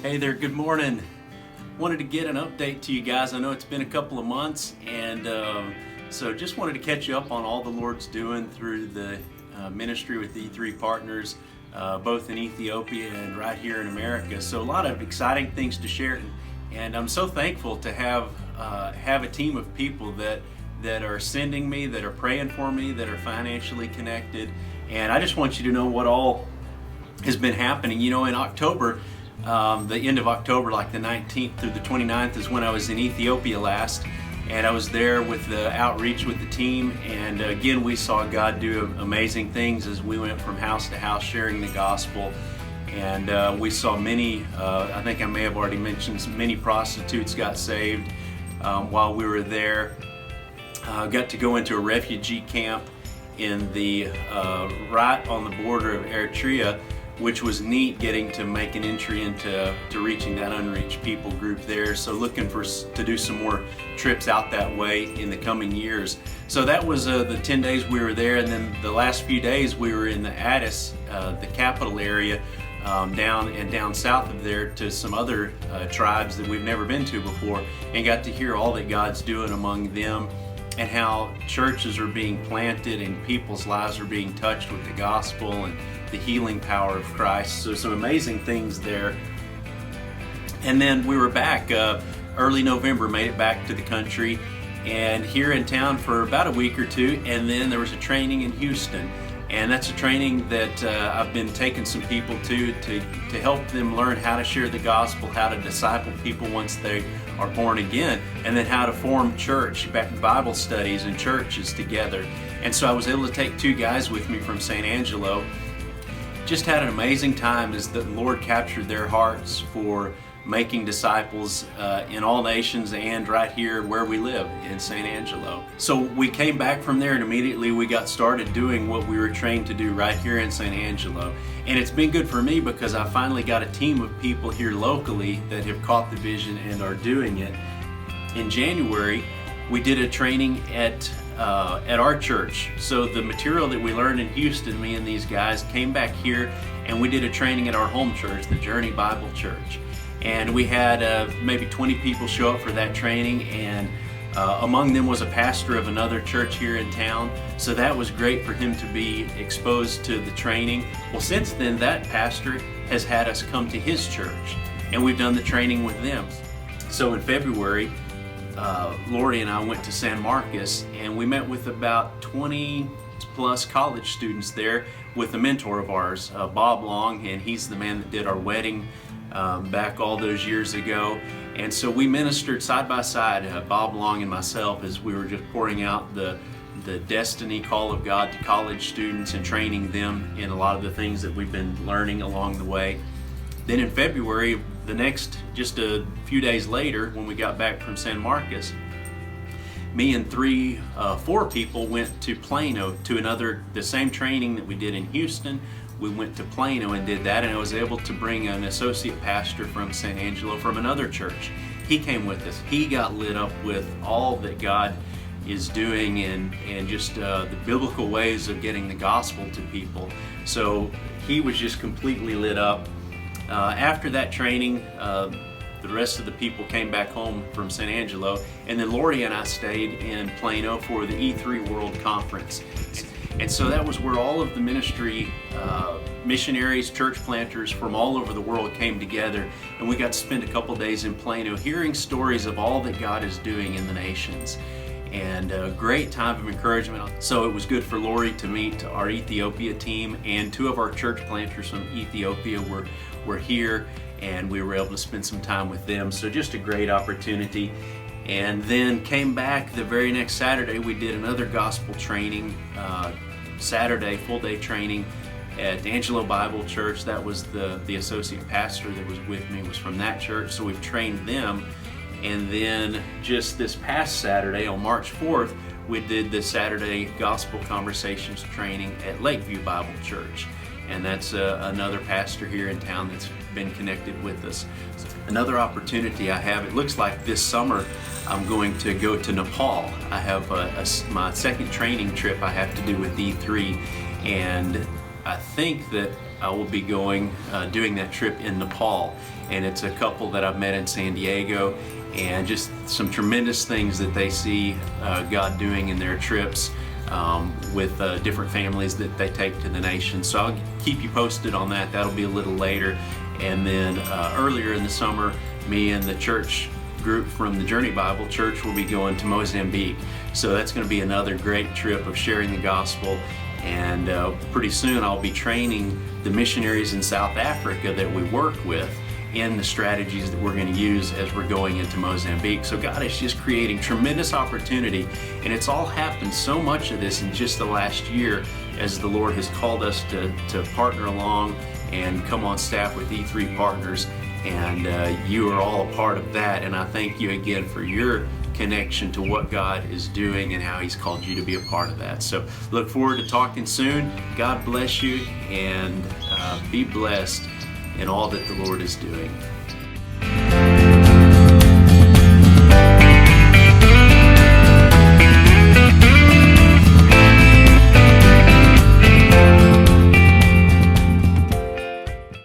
Hey there, good morning. Wanted to get an update to you guys. I know it's been a couple of months, and so just wanted to catch you up on all the Lord's doing through the ministry with E3 Partners, both in Ethiopia and right here in America. So a lot of exciting things to share, and I'm so thankful to have a team of people that are sending me, that are praying for me, that are financially connected. And I just want you to know what all has been happening. You know, in October, the end of October, like the 19th through the 29th, is when I was in Ethiopia last, and I was there with the outreach with the team, and again we saw God do amazing things as we went from house to house sharing the gospel. And we saw many, I think I may have already mentioned, many prostitutes got saved while we were there. Got to go into a refugee camp in the right on the border of Eritrea, which was neat, getting to make an entry into reaching that unreached people group there. So looking to do some more trips out that way in the coming years. So that was the 10 days we were there, and then the last few days we were in the Addis, the capital area, down south of there to some other tribes that we've never been to before, and got to hear all that God's doing among them, and how churches are being planted and people's lives are being touched with the gospel and the healing power of Christ. So some amazing things there. And then we were back early November, made it back to the country and here in town for about a week or two, and then there was a training in Houston. And that's a training that I've been taking some people to help them learn how to share the gospel, how to disciple people once they are born again, and then how to form church, Bible studies and churches together. And so I was able to take two guys with me from San Angelo. Just had an amazing time as the Lord captured their hearts for making disciples in all nations and right here where we live in San Angelo. So we came back from there and immediately we got started doing what we were trained to do right here in San Angelo. And it's been good for me because I finally got a team of people here locally that have caught the vision and are doing it. In January, we did a training at our church. So the material that we learned in Houston, me and these guys came back here and we did a training at our home church, the Journey Bible Church. And we had maybe 20 people show up for that training, and among them was a pastor of another church here in town. So that was great for him to be exposed to the training. Well, since then, that pastor has had us come to his church, and we've done the training with them. So in February, Lori and I went to San Marcos, and we met with about 20 plus college students there with a mentor of ours, Bob Long, and he's the man that did our wedding back all those years ago. And so we ministered side by side, Bob Long and myself, as we were just pouring out the destiny call of God to college students and training them in a lot of the things that we've been learning along the way. Then in February, just a few days later, when we got back from San Marcos, me and four people went to Plano to the same training that we did in Houston. We went to Plano and did that, and I was able to bring an associate pastor from San Angelo from another church. He came with us. He got lit up with all that God is doing and just the biblical ways of getting the gospel to people. So he was just completely lit up. After that training, the rest of the people came back home from San Angelo, and then Lori and I stayed in Plano for the E3 World Conference. And so that was where all of the ministry missionaries, church planters from all over the world came together, and we got to spend a couple days in Plano hearing stories of all that God is doing in the nations. And a great time of encouragement. So it was good for Lori to meet our Ethiopia team, and two of our church planters from Ethiopia were here, and we were able to spend some time with them. So just a great opportunity. And then came back the very next Saturday. We did another gospel training, Saturday, full day training at Angelo Bible Church. That was the associate pastor that was with me was from that church. So we've trained them. And then just this past Saturday on March 4th, we did the Saturday Gospel Conversations training at Lakeview Bible Church. And that's another pastor here in town that's been connected with us. So another opportunity I have, it looks like this summer I'm going to go to Nepal. I have my second training trip I have to do with E3, and I think that I will be going doing that trip in Nepal, and it's a couple that I've met in San Diego, and just some tremendous things that they see God doing in their trips with different families that they take to the nation. So I'll keep you posted on that. That'll be a little later. And then earlier in the summer, me and the church group from the Journey Bible Church will be going to Mozambique. So that's going to be another great trip of sharing the gospel. And pretty soon I'll be training the missionaries in South Africa that we work with in the strategies that we're going to use as we're going into Mozambique. So God is just creating tremendous opportunity, and it's all happened, so much of this in just the last year, as the Lord has called us to partner along and come on staff with E3 Partners, and you are all a part of that. And I thank you again for your connection to what God is doing and how He's called you to be a part of that. So look forward to talking soon. God bless you, and be blessed in all that the Lord is doing.